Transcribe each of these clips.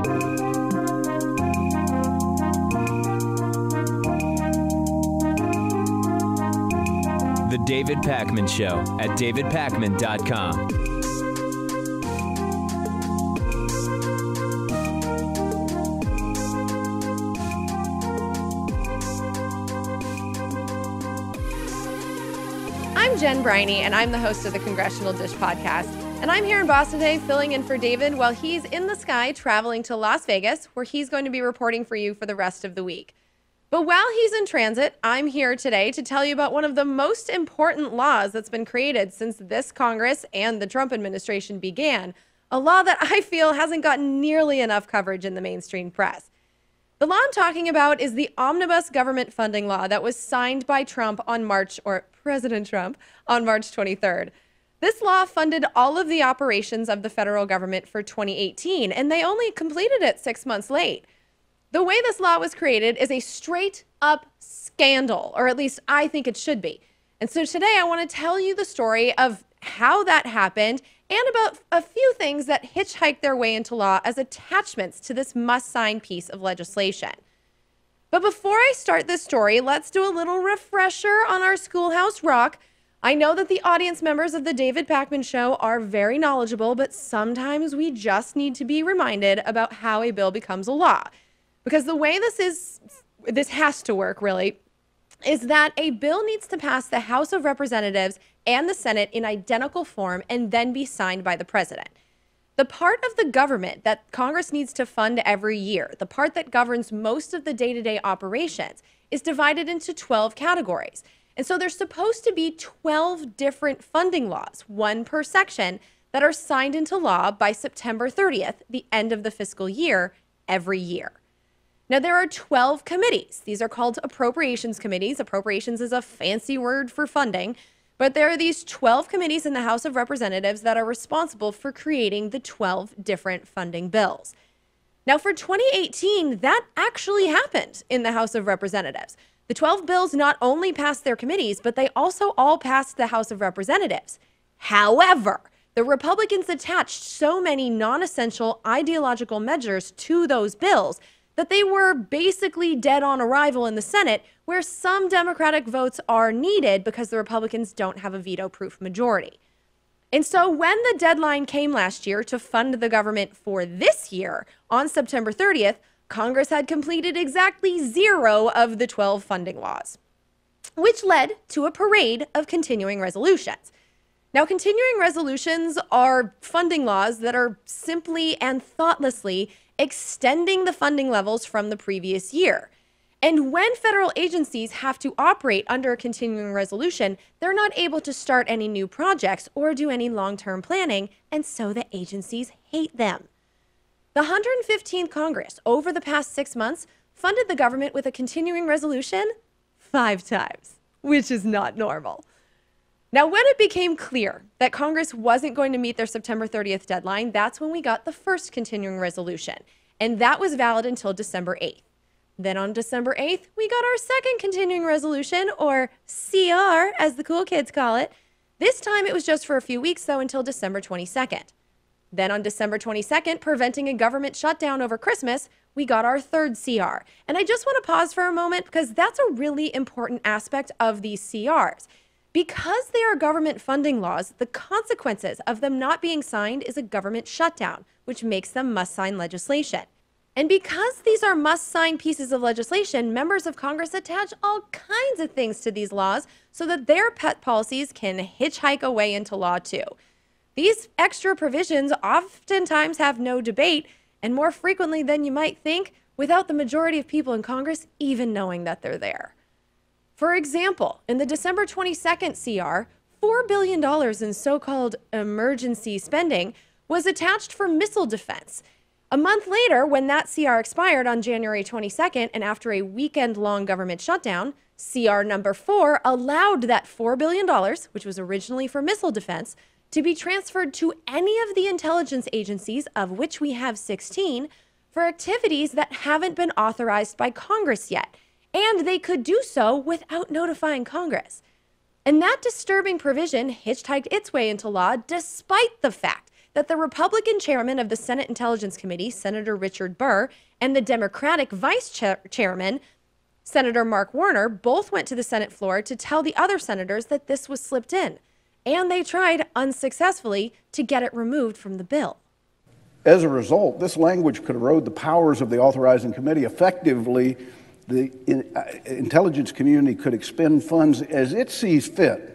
The David Pakman Show at davidpakman.com. I'm Jen Briney, and I'm the host of the Congressional Dish podcast. And I'm here in Boston today filling in for David while he's in the sky traveling to Las Vegas, where he's going to be reporting for you for the rest of the week. But while he's in transit, I'm here today to tell you about one of the most important laws that's been created since this Congress and the Trump administration began, a law that I feel hasn't gotten nearly enough coverage in the mainstream press. The law I'm talking about is the omnibus government funding law that was signed by President Trump on March 23rd. This law funded all of the operations of the federal government for 2018, and they only completed it 6 months late. The way this law was created is a straight up scandal, or at least I think it should be. And so today I want to tell you the story of how that happened and about a few things that hitchhiked their way into law as attachments to this must-sign piece of legislation. But before I start this story, let's do a little refresher on our Schoolhouse Rock. I know that the audience members of the David Pakman Show are very knowledgeable, but sometimes we just need to be reminded about how a bill becomes a law. Because the way this has to work, really, is that a bill needs to pass the House of Representatives and the Senate in identical form and then be signed by the president. The part of the government that Congress needs to fund every year, the part that governs most of the day-to-day operations, is divided into 12 categories. And so there's supposed to be 12 different funding laws, one per section, that are signed into law by September 30th, the end of the fiscal year, every year. Now, there are 12 committees. These are called appropriations committees. Appropriations is a fancy word for funding, but there are these 12 committees in the House of Representatives that are responsible for creating the 12 different funding bills. Now, for 2018, that actually happened in the House of Representatives. The 12 bills not only passed their committees, but they also all passed the House of Representatives. However, the Republicans attached so many non-essential ideological measures to those bills that they were basically dead on arrival in the Senate, where some Democratic votes are needed because the Republicans don't have a veto-proof majority. And so when the deadline came last year to fund the government for this year, on September 30th, Congress had completed exactly 0 of the 12 funding laws, which led to a parade of continuing resolutions. Now, continuing resolutions are funding laws that are simply and thoughtlessly extending the funding levels from the previous year. And when federal agencies have to operate under a continuing resolution, they're not able to start any new projects or do any long-term planning, and so the agencies hate them. The 115th Congress, over the past 6 months, funded the government with a continuing resolution 5 times, which is not normal. Now, when it became clear that Congress wasn't going to meet their September 30th deadline, that's when we got the first continuing resolution, and that was valid until December 8th. Then on December 8th, we got our second continuing resolution, or CR, as the cool kids call it. This time it was just for a few weeks, though, until December 22nd. Then on December 22nd, preventing a government shutdown over Christmas, we got our third CR. And I just want to pause for a moment because that's a really important aspect of these CRs. Because they are government funding laws, the consequences of them not being signed is a government shutdown, which makes them must-sign legislation. And because these are must-sign pieces of legislation, members of Congress attach all kinds of things to these laws so that their pet policies can hitchhike away into law too. These extra provisions oftentimes have no debate, and more frequently than you might think, without the majority of people in Congress even knowing that they're there. For example, in the December 22nd CR, $4 billion in so-called emergency spending was attached for missile defense. A month later, when that CR expired on January 22nd, and after a weekend-long government shutdown, CR number 4 allowed that $4 billion, which was originally for missile defense, to be transferred to any of the intelligence agencies, of which we have 16, for activities that haven't been authorized by Congress yet. And they could do so without notifying Congress. And that disturbing provision hitchhiked its way into law despite the fact that the Republican chairman of the Senate Intelligence Committee, Senator Richard Burr, and the Democratic vice chairman, Senator Mark Warner, both went to the Senate floor to tell the other senators that this was slipped in. And they tried unsuccessfully to get it removed from the bill. As a result, this language could erode the powers of the authorizing committee. Effectively, the intelligence community could expend funds as it sees fit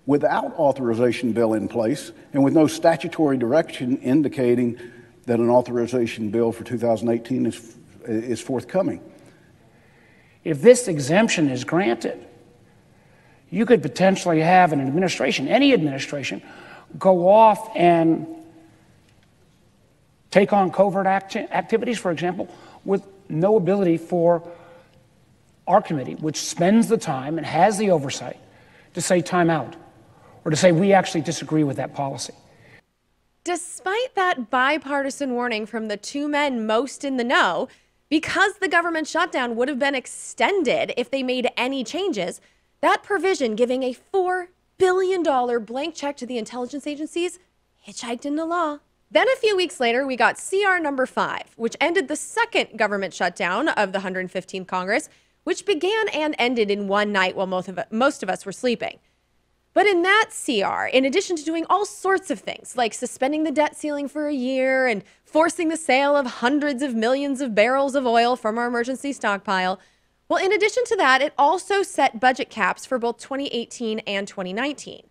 without authorization bill in place and with no statutory direction indicating that an authorization bill for 2018 is forthcoming. If this exemption is granted, you could potentially have an administration, any administration, go off and take on covert activities, for example, with no ability for our committee, which spends the time and has the oversight, to say time out or to say we actually disagree with that policy. Despite that bipartisan warning from the two men most in the know, because the government shutdown would have been extended if they made any changes, that provision giving a $4 billion blank check to the intelligence agencies hitchhiked into law. Then a few weeks later, we got CR number 5, which ended the second government shutdown of the 115th Congress, which began and ended in one night while most of us were sleeping. But in that CR, in addition to doing all sorts of things, like suspending the debt ceiling for a year and forcing the sale of hundreds of millions of barrels of oil from our emergency stockpile, well, in addition to that, it also set budget caps for both 2018 and 2019.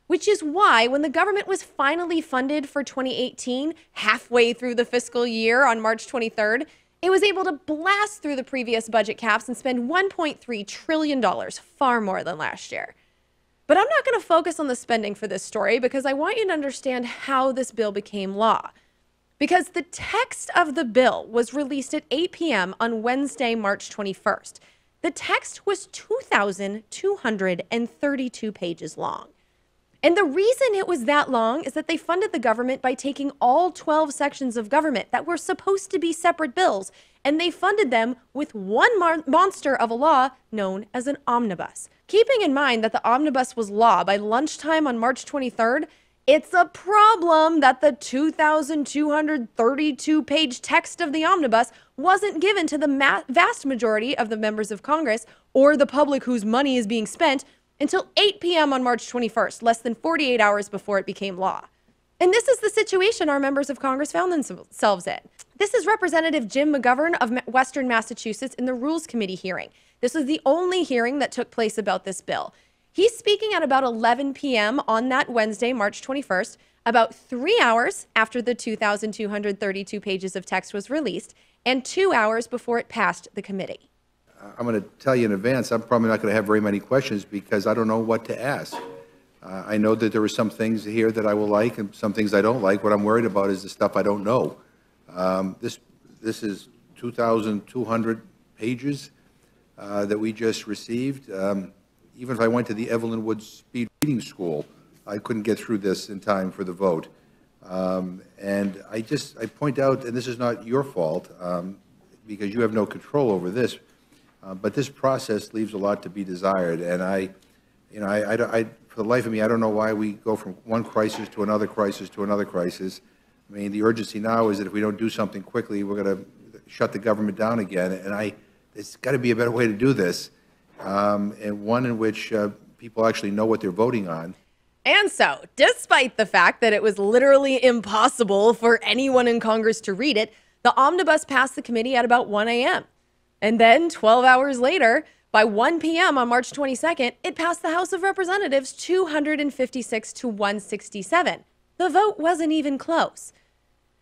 Which is why when the government was finally funded for 2018, halfway through the fiscal year on March 23rd, it was able to blast through the previous budget caps and spend $1.3 trillion, far more than last year. But I'm not going to focus on the spending for this story because I want you to understand how this bill became law. Because the text of the bill was released at 8 p.m. on Wednesday, March 21st. The text was 2,232 pages long. And the reason it was that long is that they funded the government by taking all 12 sections of government that were supposed to be separate bills, and they funded them with one monster of a law known as an omnibus. Keeping in mind that the omnibus was law by lunchtime on March 23rd, it's a problem that the 2,232-page text of the omnibus wasn't given to the vast majority of the members of Congress or the public whose money is being spent until 8 p.m. on March 21st, less than 48 hours before it became law. And this is the situation our members of Congress found themselves in. This is Representative Jim McGovern of Western Massachusetts in the Rules Committee hearing. This was the only hearing that took place about this bill. He's speaking at about 11 p.m. on that Wednesday, March 21st, about 3 hours after the 2,232 pages of text was released and 2 hours before it passed the committee. I'm going to tell you in advance, I'm probably not going to have very many questions because I don't know what to ask. I know that there are some things here that I will like and some things I don't like. What I'm worried about is the stuff I don't know. This is 2,200 pages that we just received. Even if I went to the Evelyn Wood Speed Reading School, I couldn't get through this in time for the vote. And I point out, and this is not your fault because you have no control over this, but this process leaves a lot to be desired, and for the life of me, I don't know why we go from one crisis to another crisis to another crisis. I mean, the urgency now is that if we don't do something quickly, we're going to shut the government down again, and there's got to be a better way to do this, and one in which people actually know what they're voting on. And so, despite the fact that it was literally impossible for anyone in Congress to read it, the omnibus passed the committee at about 1 a.m. And then 12 hours later, by 1 p.m. on March 22nd, it passed the House of Representatives 256 to 167. The vote wasn't even close.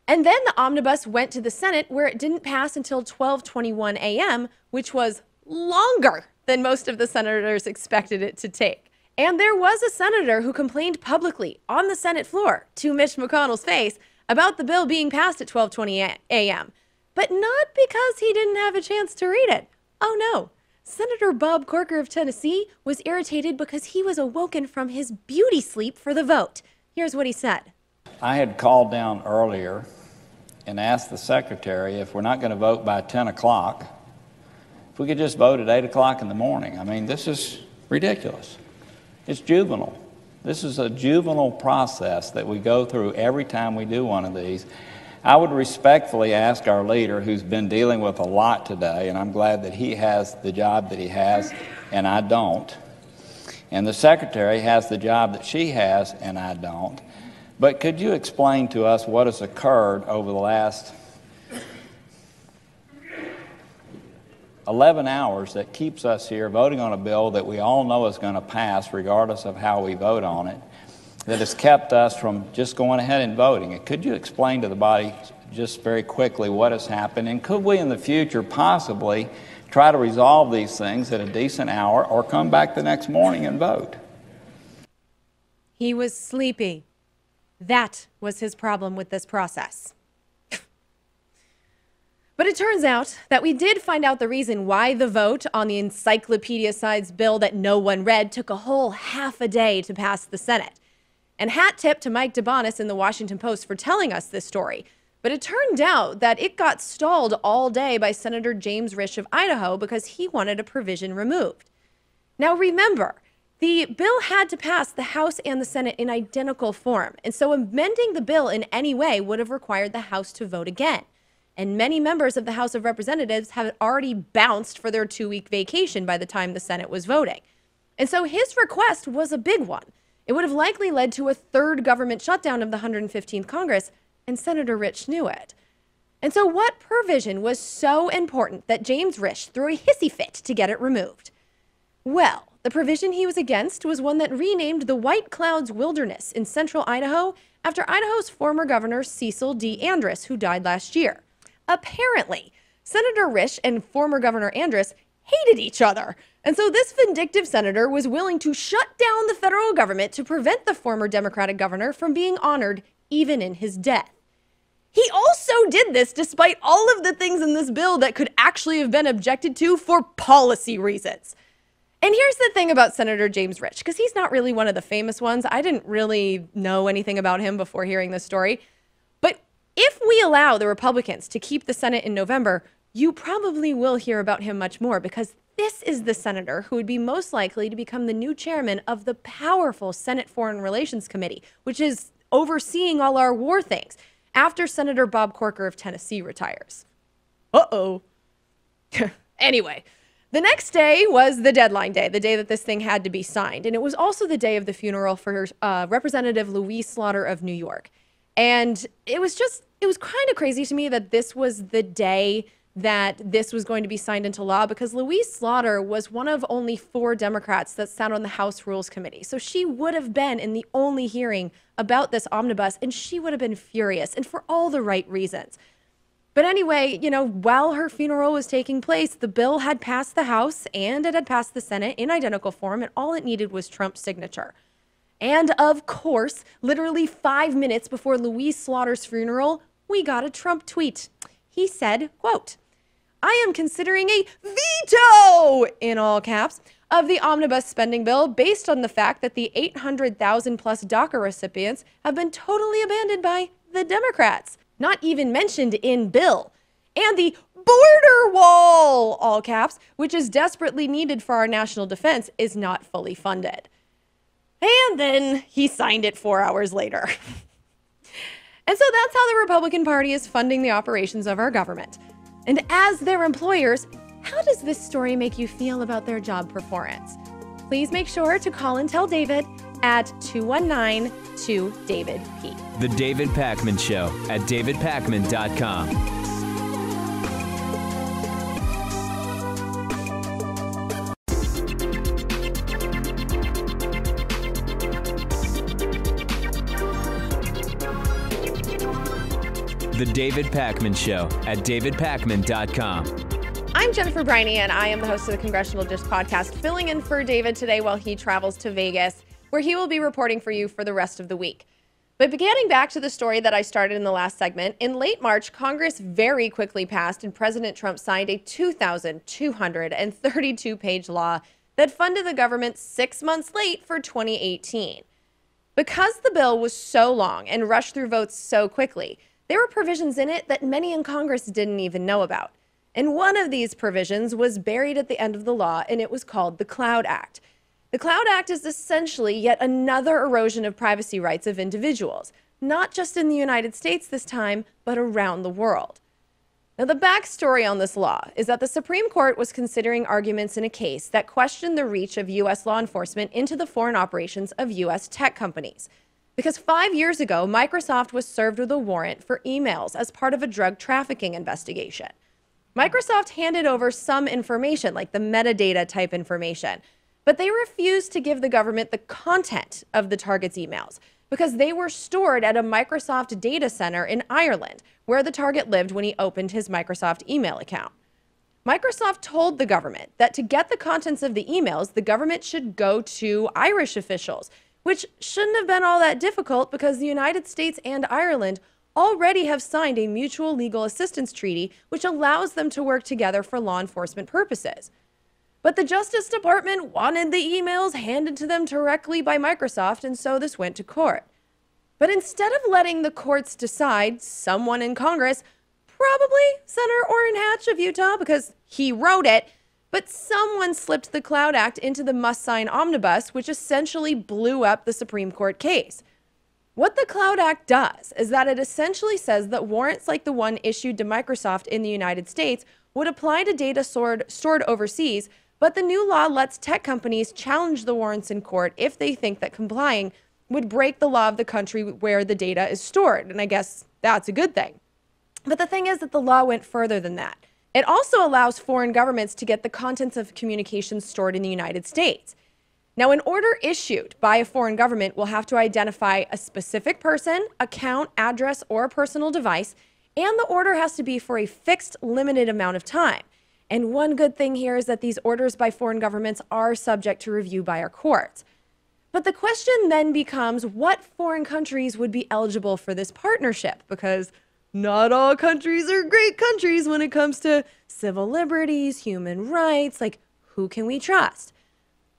And then the omnibus went to the Senate, where it didn't pass until 12:21 a.m., which was longer than most of the senators expected it to take. And there was a senator who complained publicly on the Senate floor to Mitch McConnell's face about the bill being passed at 12:20 a.m., but not because he didn't have a chance to read it. Oh no, Senator Bob Corker of Tennessee was irritated because he was awoken from his beauty sleep for the vote. Here's what he said. I had called down earlier and asked the secretary if we're not going to vote by 10 o'clock, if we could just vote at 8 o'clock in the morning. I mean, this is ridiculous. It's juvenile. This is a juvenile process that we go through every time we do one of these. I would respectfully ask our leader, who's been dealing with a lot today, and I'm glad that he has the job that he has and I don't, and the secretary has the job that she has and I don't, but could you explain to us what has occurred over the last 11 hours that keeps us here voting on a bill that we all know is going to pass regardless of how we vote on it, that has kept us from just going ahead and voting? And could you explain to the body just very quickly what has happened? And could we in the future possibly try to resolve these things at a decent hour or come back the next morning and vote? He was sleepy. That was his problem with this process. But it turns out that we did find out the reason why the vote on the encyclopedia-sized bill that no one read took a whole half a day to pass the Senate. And hat tip to Mike DeBonis in the Washington Post for telling us this story. But it turned out that it got stalled all day by Senator James Risch of Idaho because he wanted a provision removed. Now remember, the bill had to pass the House and the Senate in identical form, and so amending the bill in any way would have required the House to vote again. And many members of the House of Representatives had already bounced for their 2-week vacation by the time the Senate was voting. And so his request was a big one. It would have likely led to a third government shutdown of the 115th Congress, and Senator Risch knew it. And so what provision was so important that James Risch threw a hissy fit to get it removed? Well, the provision he was against was one that renamed the White Clouds Wilderness in central Idaho after Idaho's former governor Cecil D. Andrus, who died last year. Apparently, Senator Risch and former Governor Andrus hated each other. And so this vindictive senator was willing to shut down the federal government to prevent the former Democratic governor from being honored even in his death. He also did this despite all of the things in this bill that could actually have been objected to for policy reasons. And here's the thing about Senator James Risch, because he's not really one of the famous ones. I didn't really know anything about him before hearing this story. But if we allow the Republicans to keep the Senate in November, you probably will hear about him much more, because this is the senator who would be most likely to become the new chairman of the powerful Senate Foreign Relations Committee, which is overseeing all our war things, after Senator Bob Corker of Tennessee retires. Uh-oh. Anyway, the next day was the deadline day, the day that this thing had to be signed. And it was also the day of the funeral for Representative Louise Slaughter of New York. And it was kind of crazy to me that this was the day that this was going to be signed into law, because Louise Slaughter was one of only 4 Democrats that sat on the House Rules Committee. So she would have been in the only hearing about this omnibus, and she would have been furious, and for all the right reasons. But anyway, while her funeral was taking place, the bill had passed the House and it had passed the Senate in identical form, and all it needed was Trump's signature. And of course, literally 5 minutes before Louise Slaughter's funeral, we got a Trump tweet. He said, quote, "I am considering a veto," in all caps, of the omnibus spending bill based on the fact that the 800,000 plus DACA recipients have been totally abandoned by the Democrats, not even mentioned in bill. And the border wall, all caps, which is desperately needed for our national defense, is not fully funded. And then he signed it 4 hours later. And so that's how the Republican Party is funding the operations of our government. And as their employers, how does this story make you feel about their job performance? Please make sure to call and tell David at 219-2-DAVID-P. The David Pakman Show at davidpakman.com. The David Pakman Show at davidpakman.com. I'm Jennifer Briney, and I am the host of the Congressional Dish podcast, filling in for David today while he travels to Vegas, where he will be reporting for you for the rest of the week. But getting back to the story that I started in the last segment, in late March, Congress very quickly passed and President Trump signed a 2,232-page law that funded the government 6 months late for 2018. Because the bill was so long and rushed through votes so quickly, there were provisions in it that many in Congress didn't even know about. And one of these provisions was buried at the end of the law, and it was called the Cloud Act. The The Cloud Act is essentially yet another erosion of privacy rights of individuals, not just in the United States this time, but around the world. Now, the backstory on this law is that the Supreme Court was considering arguments in a case that questioned the reach of U.S. law enforcement into the foreign operations of U.S. tech companies. Because 5 years ago, Microsoft was served with a warrant for emails as part of a drug trafficking investigation. Microsoft handed over some information, like the metadata type information, but they refused to give the government the content of the target's emails because they were stored at a Microsoft data center in Ireland, where the target lived when he opened his Microsoft email account. Microsoft told the government that to get the contents of the emails, the government should go to Irish officials, which shouldn't have been all that difficult because the United States and Ireland already have signed a mutual legal assistance treaty which allows them to work together for law enforcement purposes. But the Justice Department wanted the emails handed to them directly by Microsoft, and so this went to court. But instead of letting the courts decide, someone in Congress, probably Senator Orrin Hatch of Utah because he wrote it, but someone slipped the Cloud Act into the must-sign omnibus, which essentially blew up the Supreme Court case. What the Cloud Act does is that it essentially says that warrants like the one issued to Microsoft in the United States would apply to data stored overseas, but the new law lets tech companies challenge the warrants in court if they think that complying would break the law of the country where the data is stored. And I guess that's a good thing. But the thing is that the law went further than that. It also allows foreign governments to get the contents of communications stored in the United States. Now, an order issued by a foreign government will have to identify a specific person, account, address, or personal device, and the order has to be for a fixed, limited amount of time. And one good thing here is that these orders by foreign governments are subject to review by our courts. But the question then becomes, what foreign countries would be eligible for this partnership? Because not all countries are great countries when it comes to civil liberties, human rights, like who can we trust?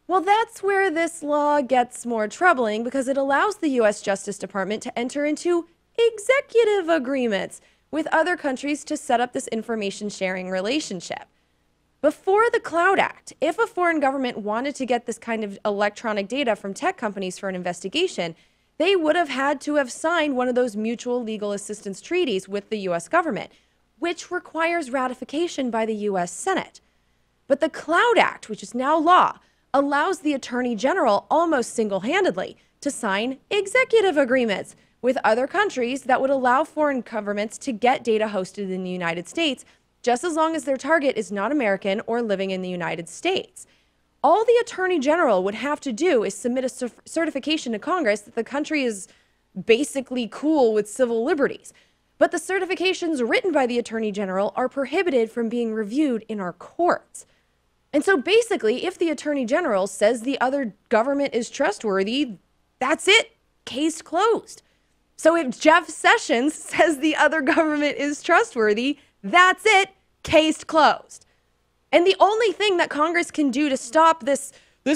Well, that's where this law gets more troubling because it allows the U.S. Justice Department to enter into executive agreements with other countries to set up this information sharing relationship. Before the Cloud Act, if a foreign government wanted to get this kind of electronic data from tech companies for an investigation, they would have had to have signed one of those mutual legal assistance treaties with the U.S. government, which requires ratification by the U.S. Senate. But the Cloud Act, which is now law, allows the Attorney General almost single-handedly to sign executive agreements with other countries that would allow foreign governments to get data hosted in the United States, just as long as their target is not American or living in the United States. All the Attorney General would have to do is submit a certification to Congress that the country is basically cool with civil liberties. But the certifications written by the Attorney General are prohibited from being reviewed in our courts. And so basically, if the Attorney General says the other government is trustworthy, that's it. Case closed. So if Jeff Sessions says the other government is trustworthy, that's it. Case closed. And the only thing that Congress can do to stop this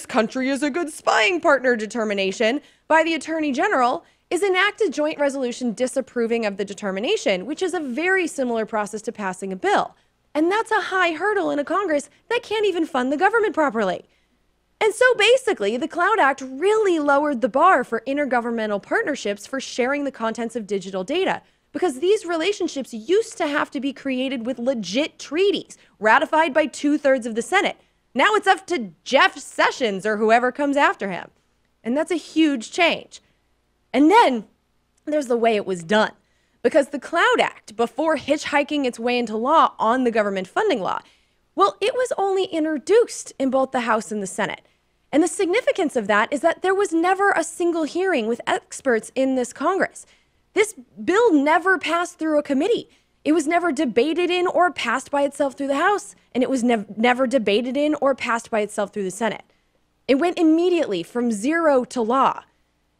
country is a good spying partner determination by the Attorney General is enact a joint resolution disapproving of the determination, which is a very similar process to passing a bill. And that's a high hurdle in a Congress that can't even fund the government properly. And so basically, the Cloud Act really lowered the bar for intergovernmental partnerships for sharing the contents of digital data, because these relationships used to have to be created with legit treaties ratified by 2/3 of the Senate. Now it's up to Jeff Sessions or whoever comes after him. And that's a huge change. And then there's the way it was done. Because the Cloud Act, before hitchhiking its way into law on the government funding law, well, it was only introduced in both the House and the Senate. And the significance of that is that there was never a single hearing with experts in this Congress. This bill never passed through a committee. It was never debated in or passed by itself through the House, and it was never debated in or passed by itself through the Senate. It went immediately from zero to law.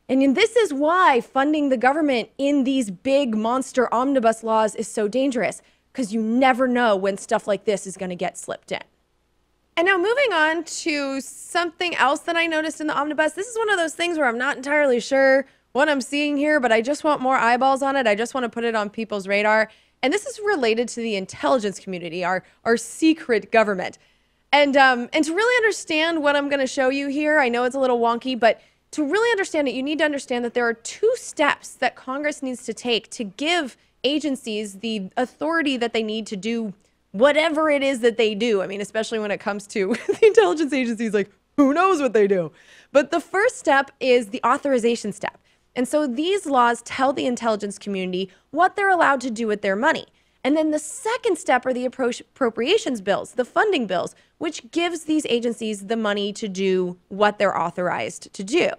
And this is why funding the government in these big monster omnibus laws is so dangerous, because you never know when stuff like this is going to get slipped in. And now moving on to something else that I noticed in the omnibus. This is one of those things where I'm not entirely sure what I'm seeing here, but I just want more eyeballs on it. I just want to put it on people's radar. And this is related to the intelligence community, our secret government. And to really understand what I'm going to show you here, I know it's a little wonky, but to really understand it, you need to understand that there are 2 steps that Congress needs to take to give agencies the authority that they need to do whatever it is that they do. I mean, especially when it comes to the intelligence agencies, like, who knows what they do? But the first step is the authorization step. And so these laws tell the intelligence community what they're allowed to do with their money. And then the second step are the appropriations bills, the funding bills, which gives these agencies the money to do what they're authorized to do.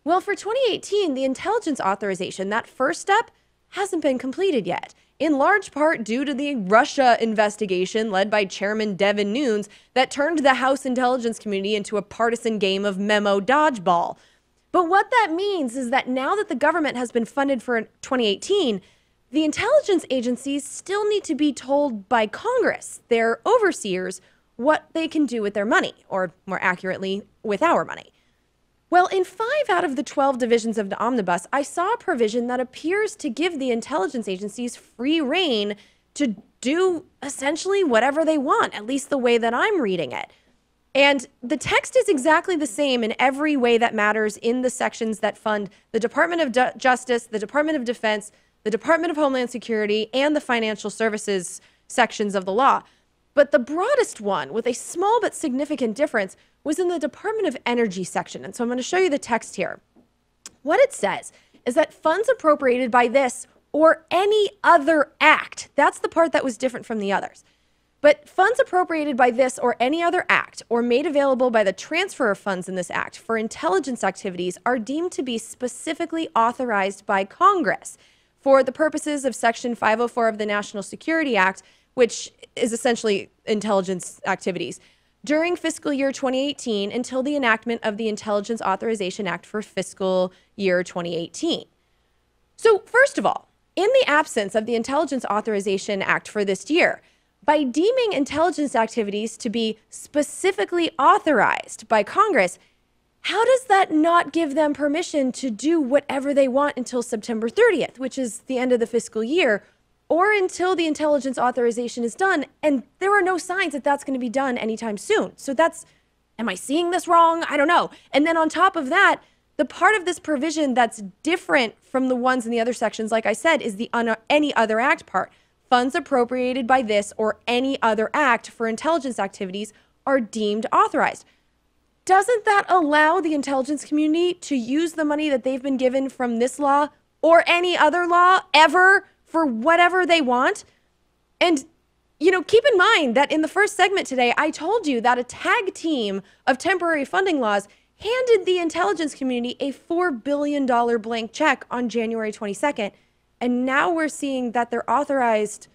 Well, for 2018, the intelligence authorization, that first step, hasn't been completed yet, in large part due to the Russia investigation led by Chairman Devin Nunes that turned the House intelligence community into a partisan game of memo dodgeball. But what that means is that now that the government has been funded for 2018, the intelligence agencies still need to be told by Congress, their overseers, what they can do with their money, or more accurately, with our money. Well, in 5 out of the 12 divisions of the omnibus, I saw a provision that appears to give the intelligence agencies free rein to do essentially whatever they want, at least the way that I'm reading it. And the text is exactly the same in every way that matters in the sections that fund the Department of Justice, the Department of Defense, the Department of Homeland Security, and the financial services sections of the law. But the broadest one, with a small but significant difference, was in the Department of Energy section. And so I'm going to show you the text here. What it says is that funds appropriated by this or any other act, that's the part that was different from the others. But funds appropriated by this or any other act or made available by the transfer of funds in this act for intelligence activities are deemed to be specifically authorized by Congress for the purposes of Section 504 of the National Security Act, which is essentially intelligence activities, during fiscal year 2018 until the enactment of the Intelligence Authorization Act for fiscal year 2018. So first of all, in the absence of the Intelligence Authorization Act for this year, by deeming intelligence activities to be specifically authorized by Congress, how does that not give them permission to do whatever they want until September 30th, which is the end of the fiscal year, or until the intelligence authorization is done? And there are no signs that that's going to be done anytime soon. So am I seeing this wrong? I don't know. And then on top of that, the part of this provision that's different from the ones in the other sections, like I said, is the any other act part. Funds appropriated by this or any other act for intelligence activities are deemed authorized. Doesn't that allow the intelligence community to use the money that they've been given from this law or any other law ever for whatever they want? And, keep in mind that in the first segment today, I told you that a tag team of temporary funding laws handed the intelligence community a $4 billion blank check on January 22nd. And now we're seeing that they're authorized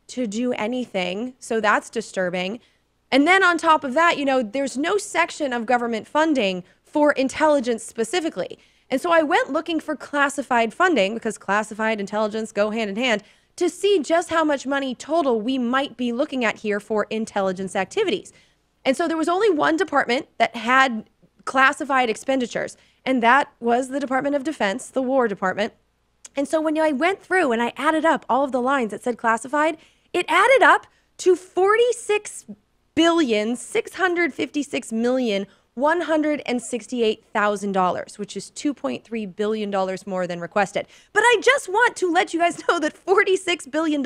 to do anything. So that's disturbing. And then on top of that, there's no section of government funding for intelligence specifically. And so I went looking for classified funding, because classified intelligence go hand in hand, to see just how much money total we might be looking at here for intelligence activities. And so there was only one department that had classified expenditures, and that was the Department of Defense, the War Department. And so when I went through and I added up all of the lines that said classified, it added up to $46,656,168,000, which is $2.3 billion more than requested. But I just want to let you guys know that $46 billion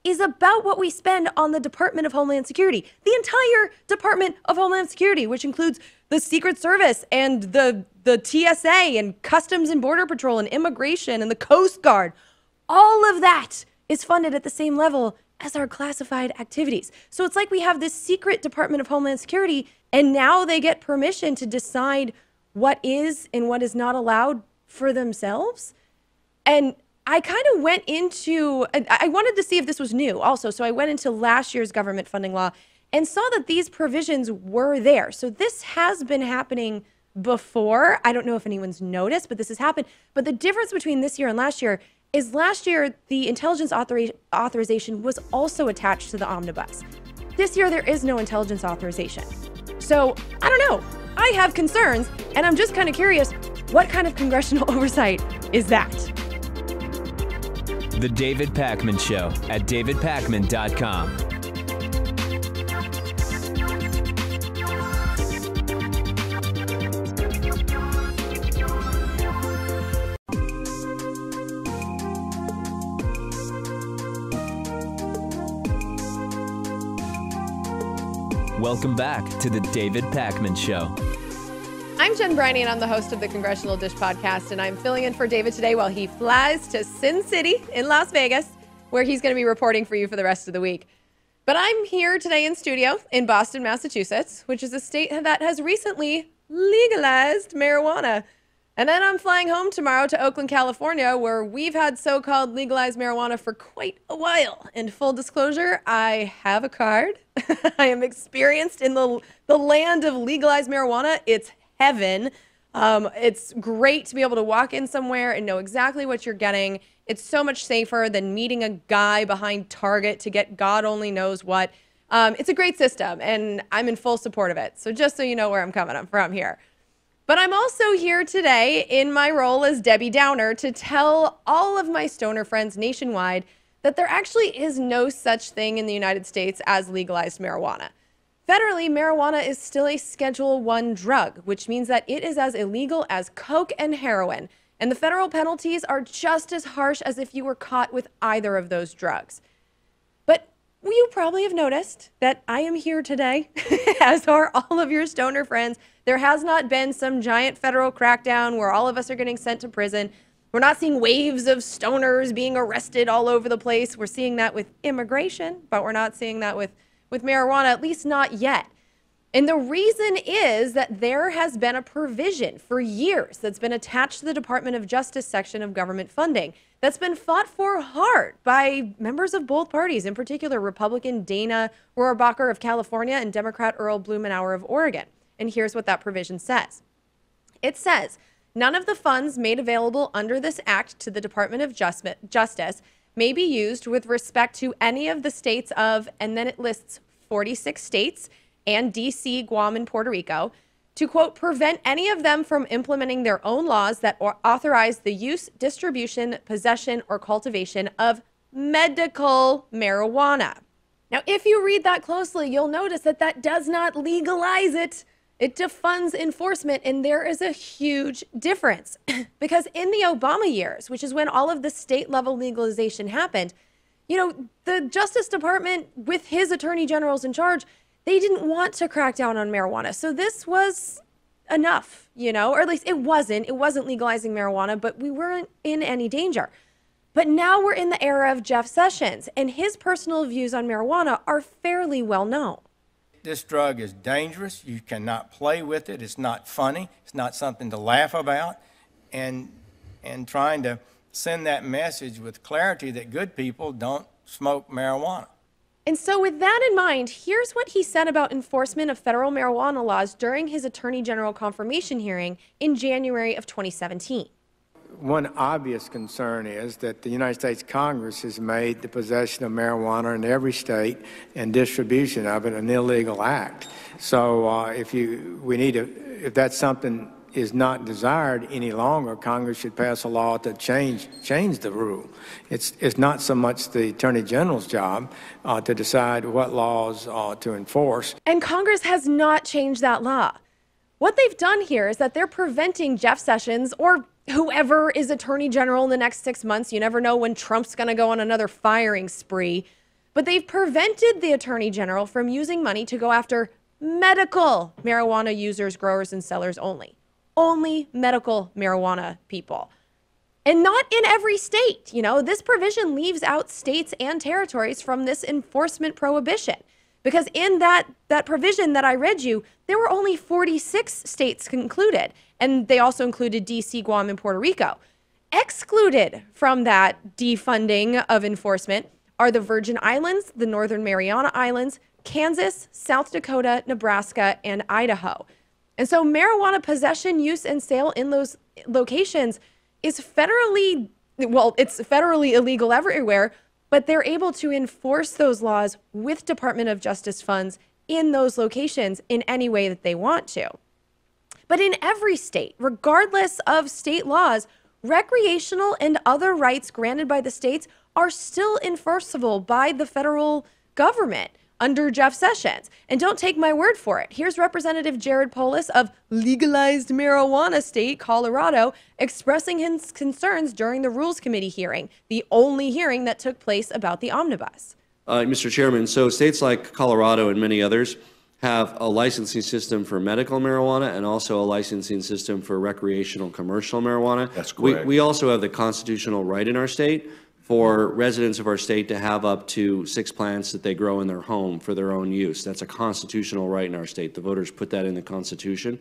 is about what we spend on the Department of Homeland Security, the entire Department of Homeland Security, which includes the Secret Service and the TSA and Customs and Border Patrol and Immigration and the Coast Guard. All of that is funded at the same level as our classified activities. So it's like we have this secret Department of Homeland Security, and now they get permission to decide what is and what is not allowed for themselves. And I kind of went into, I wanted to see if this was new also. So I went into last year's government funding law and saw that these provisions were there. So this has been happening before. I don't know if anyone's noticed, but this has happened. But the difference between this year and last year is last year, the intelligence authorization was also attached to the omnibus. This year, there is no intelligence authorization. So I don't know. I have concerns, and I'm just kind of curious, what kind of congressional oversight is that? The David Pakman Show at davidpakman.com. Welcome back to the David Pakman Show. I'm Jen Briney, and I'm the host of the Congressional Dish podcast, and I'm filling in for David today while he flies to Sin City in Las Vegas, where he's going to be reporting for you for the rest of the week. But I'm here today in studio in Boston, Massachusetts, which is a state that has recently legalized marijuana. And then I'm flying home tomorrow to Oakland, California, where we've had so-called legalized marijuana for quite a while. In full disclosure, I have a card. I am experienced in the land of legalized marijuana. It's heaven. It's great to be able to walk in somewhere and know exactly what you're getting. It's so much safer than meeting a guy behind Target to get God only knows what. It's a great system, and I'm in full support of it. So just so you know where I'm coming from here. But I'm also here today in my role as Debbie Downer to tell all of my stoner friends nationwide that there actually is no such thing in the United States as legalized marijuana. Federally, marijuana is still a Schedule I drug, which means that it is as illegal as coke and heroin, and the federal penalties are just as harsh as if you were caught with either of those drugs. But you probably have noticed that I am here today, as are all of your stoner friends. There has not been some giant federal crackdown where all of us are getting sent to prison. We're not seeing waves of stoners being arrested all over the place. We're seeing that with immigration, but we're not seeing that with marijuana, at least not yet. And the reason is that there has been a provision for years that's been attached to the Department of Justice section of government funding that's been fought for hard by members of both parties, in particular Republican Dana Rohrabacher of California and Democrat Earl Blumenauer of Oregon. And here's what that provision says. It says, none of the funds made available under this act to the Department of Justice may be used with respect to any of the states of, and then it lists 46 states and D.C., Guam, and Puerto Rico, to, quote, prevent any of them from implementing their own laws that authorize the use, distribution, possession, or cultivation of medical marijuana. Now, if you read that closely, you'll notice that that does not legalize it. It defunds enforcement, and there is a huge difference. Because in the Obama years, which is when all of the state-level legalization happened, you know, the Justice Department, with his attorney generals in charge, they didn't want to crack down on marijuana. So this was enough, you know, or at least it wasn't legalizing marijuana, but we weren't in any danger. But now we're in the era of Jeff Sessions, and his personal views on marijuana are fairly well known. This drug is dangerous. You cannot play with it. It's not funny. It's not something to laugh about. And trying to send that message with clarity that good people don't smoke marijuana. And so with that in mind, here's what he said about enforcement of federal marijuana laws during his Attorney General confirmation hearing in January of 2017. One obvious concern is that the United States Congress has made the possession of marijuana in every state and distribution of it an illegal act. So if that's something is not desired any longer, Congress should pass a law to change the rule. It's not so much the Attorney General's job to decide what laws to enforce. And Congress has not changed that law. What they've done here is that they're preventing Jeff Sessions or whoever is Attorney General in the next 6 months. You never know when Trump's going to go on another firing spree. But they've prevented the Attorney General from using money to go after medical marijuana users, growers, and sellers only. Only medical marijuana people. And not in every state. You know, this provision leaves out states and territories from this enforcement prohibition. Because in that provision that I read you, there were only 46 states included. And they also included D.C., Guam, and Puerto Rico. Excluded from that defunding of enforcement are the Virgin Islands, the Northern Mariana Islands, Kansas, South Dakota, Nebraska, and Idaho. And so marijuana possession, use, and sale in those locations is federally illegal everywhere, but they're able to enforce those laws with Department of Justice funds in those locations in any way that they want to. But in every state, regardless of state laws, recreational and other rights granted by the states are still enforceable by the federal government under Jeff Sessions. And don't take my word for it. Here's Representative Jared Polis of legalized marijuana state, Colorado, expressing his concerns during the Rules Committee hearing, the only hearing that took place about the omnibus. Mr. Chairman, so states like Colorado and many others have a licensing system for medical marijuana and also a licensing system for recreational commercial marijuana. That's correct. We also have the constitutional right in our state for residents of our state to have up to 6 plants that they grow in their home for their own use. That's a constitutional right in our state. The voters put that in the Constitution.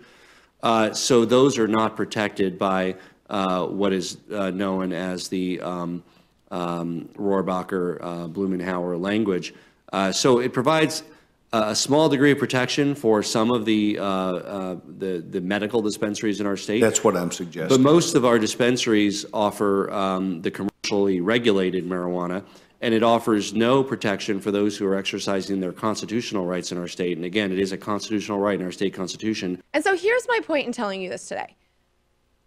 So those are not protected by what is known as the Rohrabacher, Blumenauer language. So it provides a small degree of protection for some of the medical dispensaries in our state. That's what I'm suggesting. But most of our dispensaries offer the commercially regulated marijuana, and it offers no protection for those who are exercising their constitutional rights in our state. And again, it is a constitutional right in our state constitution. And so here's my point in telling you this today.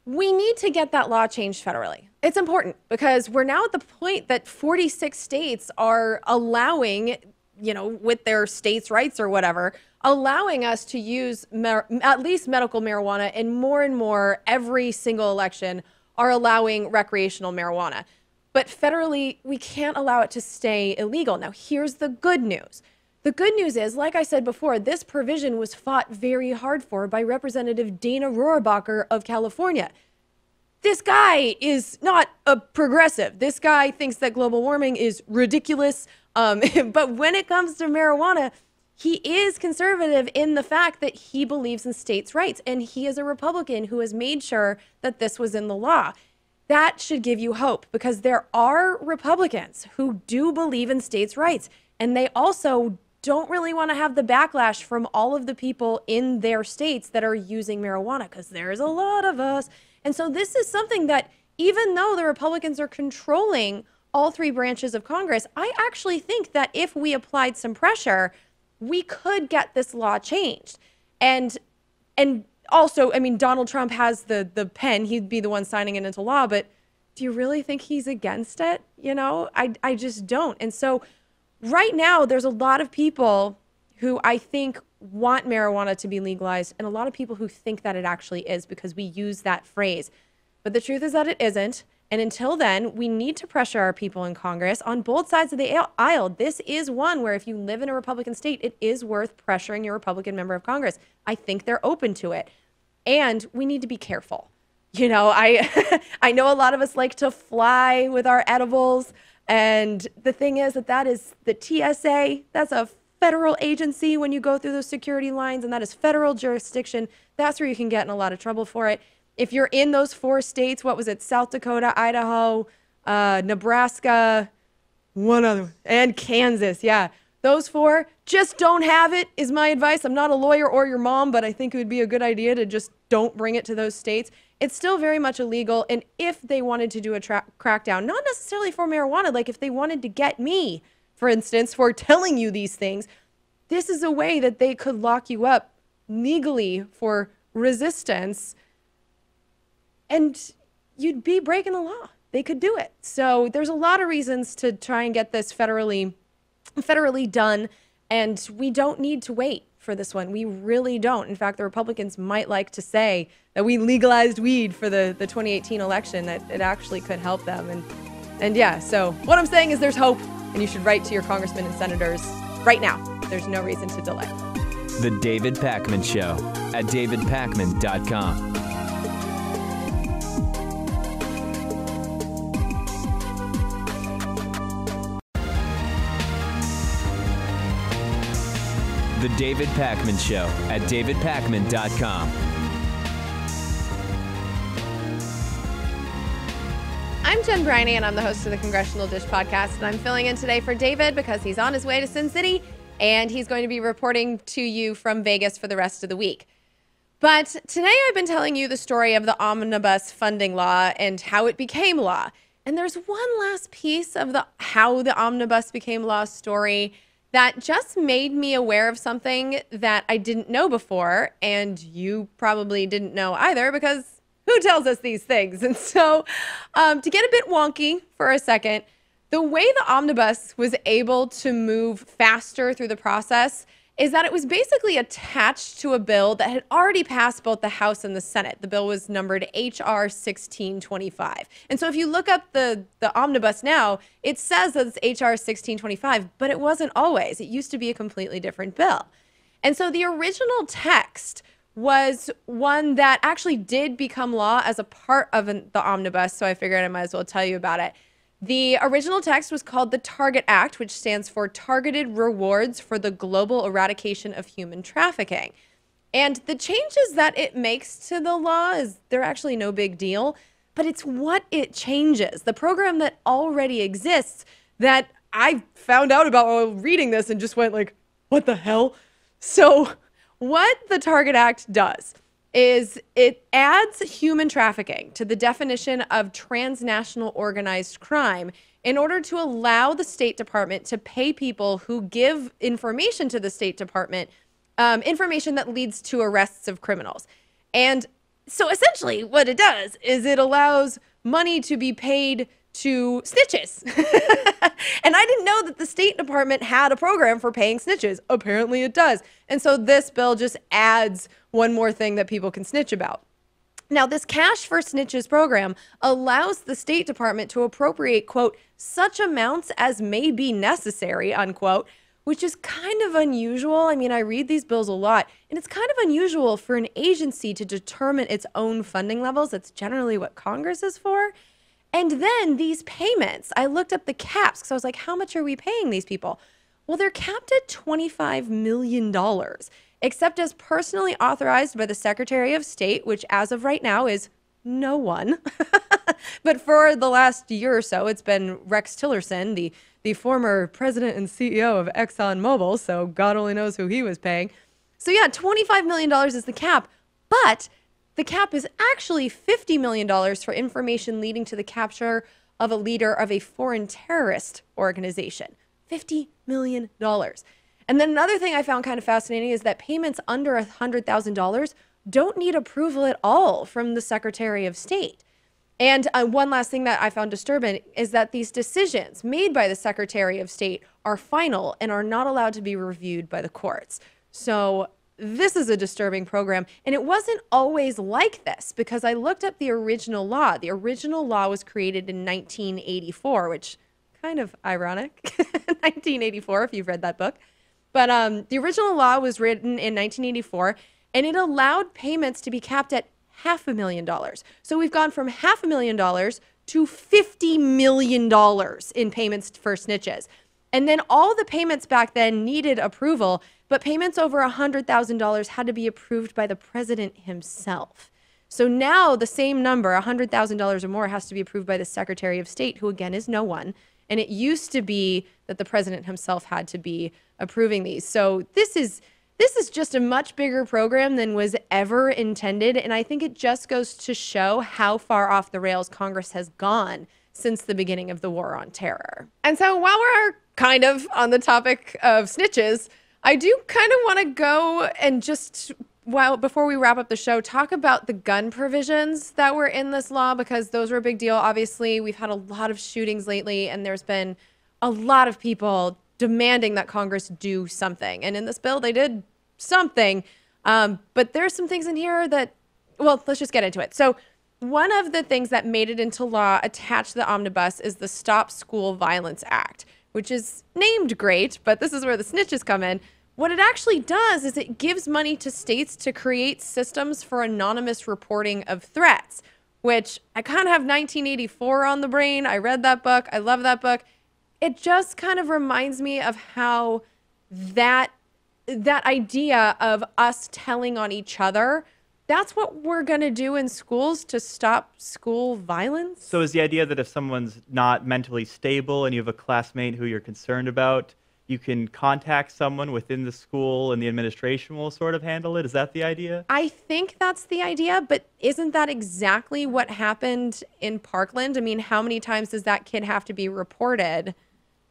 We need to get that law changed federally. It's important because we're now at the point that 46 states are allowing, you know, with their states' rights or whatever, allowing us to use at least medical marijuana, and more every single election are allowing recreational marijuana. But federally, we can't allow it to stay illegal. Now, here's the good news. The good news is, like I said before, this provision was fought very hard for by Representative Dana Rohrabacher of California. This guy is not a progressive. This guy thinks that global warming is ridiculous. But when it comes to marijuana, he is conservative in the fact that he believes in states' rights. And he is a Republican who has made sure that this was in the law. That should give you hope, because there are Republicans who do believe in states' rights. And they also don't really want to have the backlash from all of the people in their states that are using marijuana, because there's a lot of us. And so this is something that, even though the Republicans are controlling all 3 branches of Congress, I actually think that if we applied some pressure, we could get this law changed. And also, I mean, Donald Trump has the pen. He'd be the one signing it into law. But do you really think he's against it? You know, I just don't. And so right now, there's a lot of people who I think want marijuana to be legalized, and a lot of people who think that it actually is, because we use that phrase. But the truth is that it isn't. And until then, we need to pressure our people in Congress on both sides of the aisle. This is one where if you live in a Republican state, it is worth pressuring your Republican member of Congress. I think they're open to it. And we need to be careful. You know, I know a lot of us like to fly with our edibles. And the thing is that is the TSA. That's a federal agency when you go through those security lines, and that is federal jurisdiction. That's where you can get in a lot of trouble for it. If you're in those 4 states, what was it? South Dakota, Idaho, Nebraska, one other, and Kansas. Yeah, those 4, just don't have it is my advice. I'm not a lawyer or your mom, but I think it would be a good idea to just don't bring it to those states. It's still very much illegal. And if they wanted to do a crackdown, not necessarily for marijuana, like if they wanted to get me, for instance, for telling you these things, this is a way that they could lock you up legally for resistance, and you'd be breaking the law. They could do it. So there's a lot of reasons to try and get this federally done, and we don't need to wait for this one. We really don't. In fact, the Republicans might like to say that we legalized weed for the 2018 election, that it actually could help them. And yeah, so what I'm saying is there's hope, and you should write to your congressmen and senators right now. There's no reason to delay. The David Pakman Show at davidpakman.com. The David Pakman Show at davidpakman.com. I'm Jen Briney, and I'm the host of the Congressional Dish podcast, and I'm filling in today for David because he's on his way to Sin City, and he's going to be reporting to you from Vegas for the rest of the week. But today I've been telling you the story of the omnibus funding law and how it became law. And there's one last piece of how the omnibus became law story that just made me aware of something that I didn't know before, and you probably didn't know either, because who tells us these things? And so to get a bit wonky for a second, the way the omnibus was able to move faster through the process is that it was basically attached to a bill that had already passed both the House and the Senate. The bill was numbered H.R. 1625. And so if you look up the omnibus now, it says that it's H.R. 1625, but it wasn't always. It used to be a completely different bill. And so the original text was one that actually did become law as a part of the omnibus, so I figured I might as well tell you about it. The original text was called the Target Act, which stands for Targeted Rewards for the Global Eradication of Human Trafficking. And the changes that it makes to the law they're actually no big deal, but it's what it changes. The program that already exists that I found out about while reading this and just went like, what the hell? So what the Target Act does is it adds human trafficking to the definition of transnational organized crime in order to allow the State Department to pay people who give information to the State Department, information that leads to arrests of criminals. And so essentially what it does is it allows money to be paid to snitches. And I didn't know that the State Department had a program for paying snitches. Apparently it does. And so this bill just adds one more thing that people can snitch about. Now, this Cash for Snitches program allows the State Department to appropriate, quote, such amounts as may be necessary, unquote, which is kind of unusual. I mean, I read these bills a lot, and it's kind of unusual for an agency to determine its own funding levels. That's generally what Congress is for. And then these payments, I looked up the caps because I was like, how much are we paying these people? Well, they're capped at $25 million, except as personally authorized by the Secretary of State, which as of right now is no one. But for the last year or so, it's been Rex Tillerson, the former president and CEO of ExxonMobil, so God only knows who he was paying. So yeah, $25 million is the cap, but the cap is actually $50 million for information leading to the capture of a leader of a foreign terrorist organization. $50 million. And then another thing I found kind of fascinating is that payments under $100,000 don't need approval at all from the Secretary of State. And one last thing that I found disturbing is that these decisions made by the Secretary of State are final and are not allowed to be reviewed by the courts. So this is a disturbing program, and it wasn't always like this because I looked up the original law. The original law was created in 1984, which kind of ironic, 1984 if you've read that book. But the original law was written in 1984, and it allowed payments to be capped at $500,000. So we've gone from $500,000 to $50 million in payments for snitches. And then all the payments back then needed approval, but payments over $100,000 had to be approved by the president himself. So now the same number, $100,000 or more, has to be approved by the Secretary of State, who again is no one. And it used to be that the president himself had to be approving these. So this is just a much bigger program than was ever intended. And I think it just goes to show how far off the rails Congress has gone since the beginning of the war on terror. And so while we're kind of on the topic of snitches, I do kind of want to go and just, before we wrap up the show, talk about the gun provisions that were in this law, because those were a big deal. Obviously, we've had a lot of shootings lately, and there's been a lot of people demanding that Congress do something. And in this bill, they did something. But there's some things in here that, well, let's just get into it. So one of the things that made it into law attached to the omnibus is the Stop School Violence Act, which is named great, but this is where the snitches come in. What it actually does is it gives money to states to create systems for anonymous reporting of threats, which I kind of have 1984 on the brain. I read that book. I love that book. It just kind of reminds me of how that idea of us telling on each other, that's what we're going to do in schools to stop school violence. So is the idea that if someone's not mentally stable and you have a classmate who you're concerned about, you can contact someone within the school and the administration will sort of handle it? Is that the idea? I think that's the idea, but isn't that exactly what happened in Parkland? I mean, how many times does that kid have to be reported?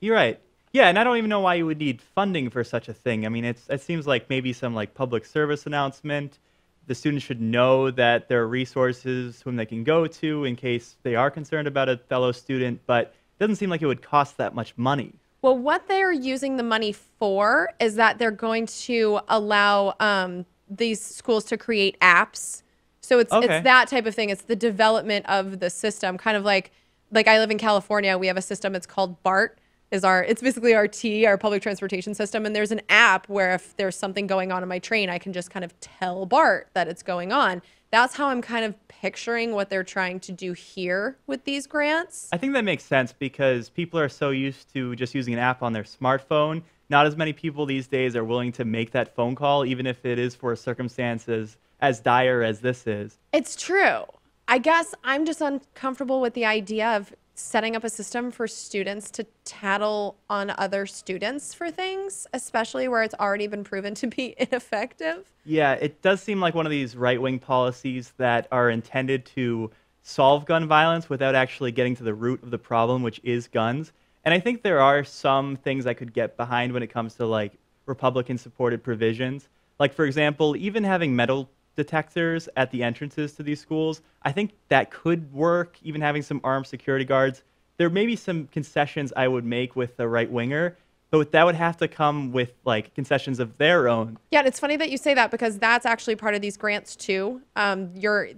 You're right. Yeah, and I don't even know why you would need funding for such a thing. I mean, it seems like maybe some like public service announcement. The students should know that there are resources whom they can go to in case they are concerned about a fellow student, but it doesn't seem like it would cost that much money. Well, what they're using the money for is that they're going to allow these schools to create apps. So it's that type of thing. It's the development of the system, kind of like I live in California. We have a system. It's called BART. it's basically our T, our public transportation system. And there's an app where if there's something going on in my train, I can just kind of tell BART that it's going on. That's how I'm kind of picturing what they're trying to do here with these grants. I think that makes sense because people are so used to just using an app on their smartphone. Not as many people these days are willing to make that phone call, even if it is for circumstances as dire as this is. It's true. I guess I'm just uncomfortable with the idea of setting up a system for students to tattle on other students for things, especially where it's already been proven to be ineffective. Yeah, it does seem like one of these right-wing policies that are intended to solve gun violence without actually getting to the root of the problem, which is guns. And I think there are some things I could get behind when it comes to like Republican-supported provisions. Like, for example, even having metal detectors at the entrances to these schools, I think that could work, even having some armed security guards. There may be some concessions I would make with the right-winger, but that would have to come with like concessions of their own. Yeah, and it's funny that you say that because that's actually part of these grants too.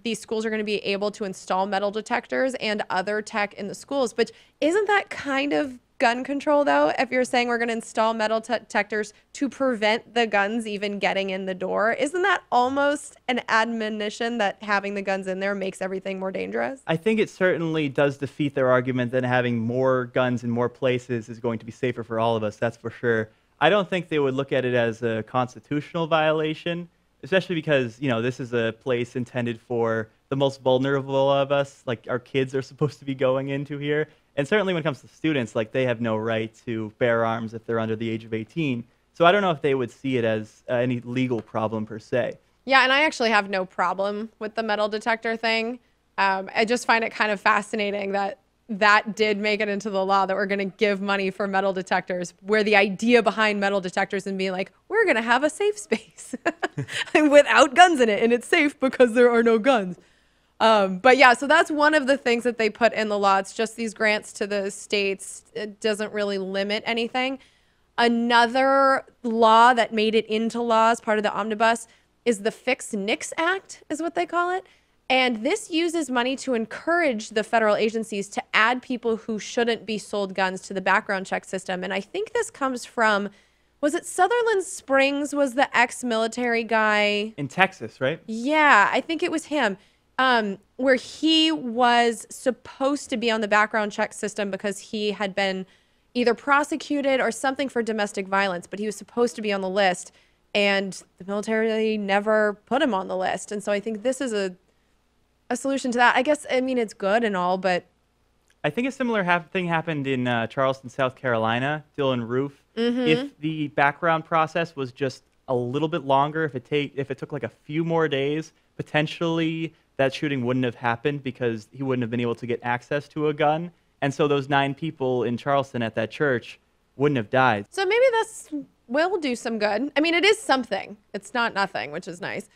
These schools are going to be able to install metal detectors and other tech in the schools, but isn't that kind of gun control though? If you're saying we're going to install metal detectors to prevent the guns even getting in the door, isn't that almost an admonition that having the guns in there makes everything more dangerous? I think it certainly does defeat their argument that having more guns in more places is going to be safer for all of us, that's for sure. I don't think they would look at it as a constitutional violation, especially because, you know, this is a place intended for the most vulnerable of us, like our kids are supposed to be going into here. And certainly when it comes to students, like they have no right to bear arms if they're under the age of 18. So I don't know if they would see it as any legal problem per se. Yeah, and I actually have no problem with the metal detector thing. I just find it kind of fascinating that did make it into the law that we're going to give money for metal detectors, where the idea behind metal detectors and being like, we're going to have a safe space without guns in it, and it's safe because there are no guns. But yeah, so that's one of the things that they put in the law. It's just these grants to the states. It doesn't really limit anything. Another law that made it into law as part of the omnibus is the Fix NICS Act, is what they call it. And this uses money to encourage the federal agencies to add people who shouldn't be sold guns to the background check system. And I think this comes from, was it Sutherland Springs was the ex-military guy? In Texas, right? Yeah, I think it was him. Where he was supposed to be on the background check system because he had been either prosecuted or something for domestic violence, but he was supposed to be on the list, and the military never put him on the list. And so I think this is a solution to that. I guess, I mean, it's good and all, but I think a similar thing happened in Charleston, South Carolina, Dylan Roof. If the background process was just a little bit longer, if it took like a few more days, potentially that shooting wouldn't have happened because he wouldn't have been able to get access to a gun. And so those 9 people in Charleston at that church wouldn't have died. So maybe this will do some good. I mean, it is something. It's not nothing, which is nice.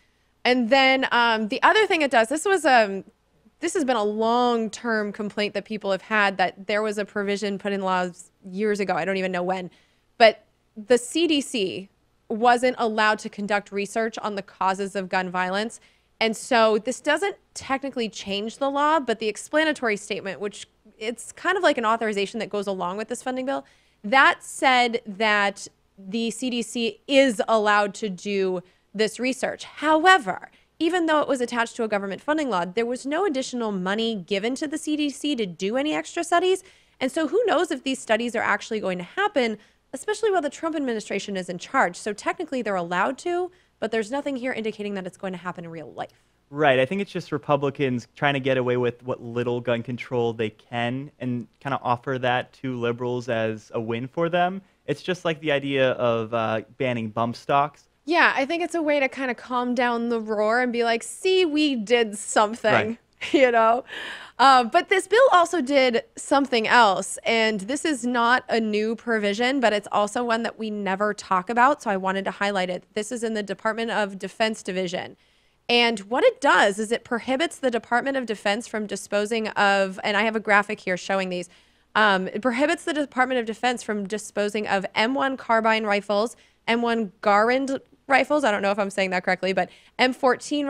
And then the other thing it does, this has been a long-term complaint that people have had, that there was a provision put in laws years ago. I don't even know when. But the CDC wasn't allowed to conduct research on the causes of gun violence. And so this doesn't technically change the law, but the explanatory statement, which it's kind of like an authorization that goes along with this funding bill, that said that the CDC is allowed to do this research. However, even though it was attached to a government funding law, there was no additional money given to the CDC to do any extra studies. And so who knows if these studies are actually going to happen, especially while the Trump administration is in charge. So technically they're allowed to, but there's nothing here indicating that it's going to happen in real life. Right. I think it's just Republicans trying to get away with what little gun control they can and kind of offer that to liberals as a win for them. It's just like the idea of banning bump stocks. Yeah, I think it's a way to kind of calm down the roar and be like, see, we did something, right. You know? But this bill also did something else, and this is not a new provision, but it's also one that we never talk about, so I wanted to highlight it. This is in the Department of Defense Division. And what it does is it prohibits the Department of Defense from disposing of, and I have a graphic here showing these, it prohibits the Department of Defense from disposing of M1 carbine rifles, M1 Garand rifles, I don't know if I'm saying that correctly, but M14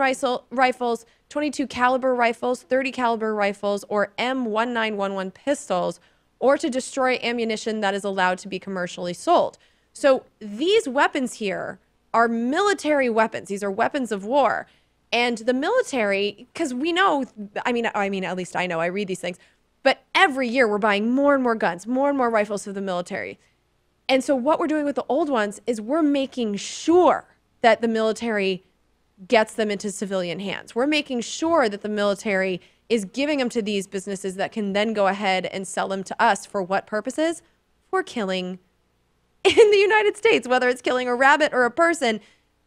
rifles, 22 caliber rifles, 30 caliber rifles, or M1911 pistols, or to destroy ammunition that is allowed to be commercially sold. So these weapons here are military weapons. These are weapons of war. And the military, because we know, I mean, at least I know, I read these things, but every year we're buying more and more guns, more and more rifles for the military. And so what we're doing with the old ones is we're making sure that the military gets them into civilian hands. We're making sure that the military is giving them to these businesses that can then go ahead and sell them to us for what purposes? For killing in the United States, whether it's killing a rabbit or a person.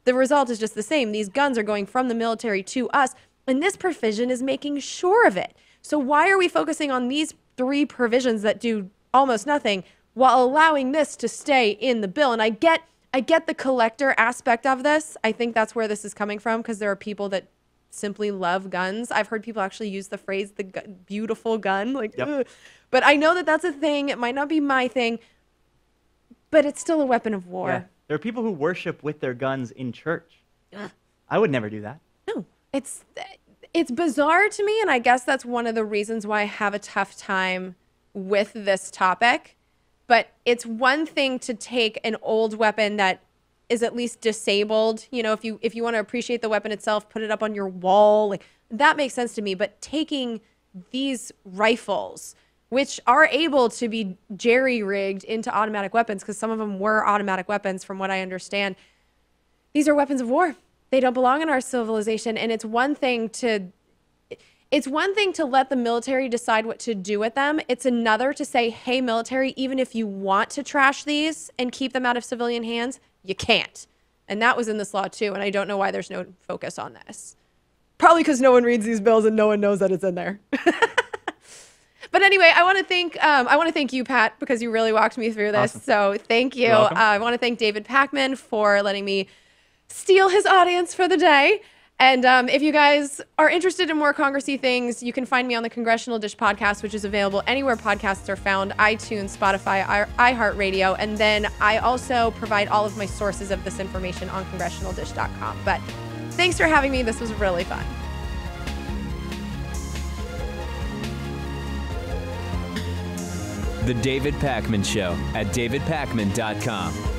The result is just the same. These guns are going from the military to us, and this provision is making sure of it. So why are we focusing on these 3 provisions that do almost nothing while allowing this to stay in the bill? And I get the collector aspect of this. I think that's where this is coming from, because there are people that simply love guns. I've heard people actually use the phrase "the beautiful gun," like, yep. But I know that that's a thing. It might not be my thing, but it's still a weapon of war. Yeah. There are people who worship with their guns in church. I would never do that. No, it's bizarre to me, and I guess that's one of the reasons why I have a tough time with this topic. But it's one thing to take an old weapon that is at least disabled. You know, if you want to appreciate the weapon itself, put it up on your wall. Like, that makes sense to me. But taking these rifles, which are able to be jerry-rigged into automatic weapons, because some of them were automatic weapons from what I understand, these are weapons of war. They don't belong in our civilization. And it's one thing to let the military decide what to do with them. It's another to say, hey, military, even if you want to trash these and keep them out of civilian hands, you can't. And that was in this law too. And I don't know why there's no focus on this. Probably because no one reads these bills and no one knows that it's in there. But anyway, I want to thank you, Pat, because you really walked me through this. Awesome. So thank you. I want to thank David Pakman for letting me steal his audience for the day. And if you guys are interested in more Congressy things, you can find me on the Congressional Dish podcast, which is available anywhere podcasts are found: iTunes, Spotify, iHeartRadio. And then I also provide all of my sources of this information on congressionaldish.com. But thanks for having me. This was really fun. The David Pakman Show at davidpakman.com.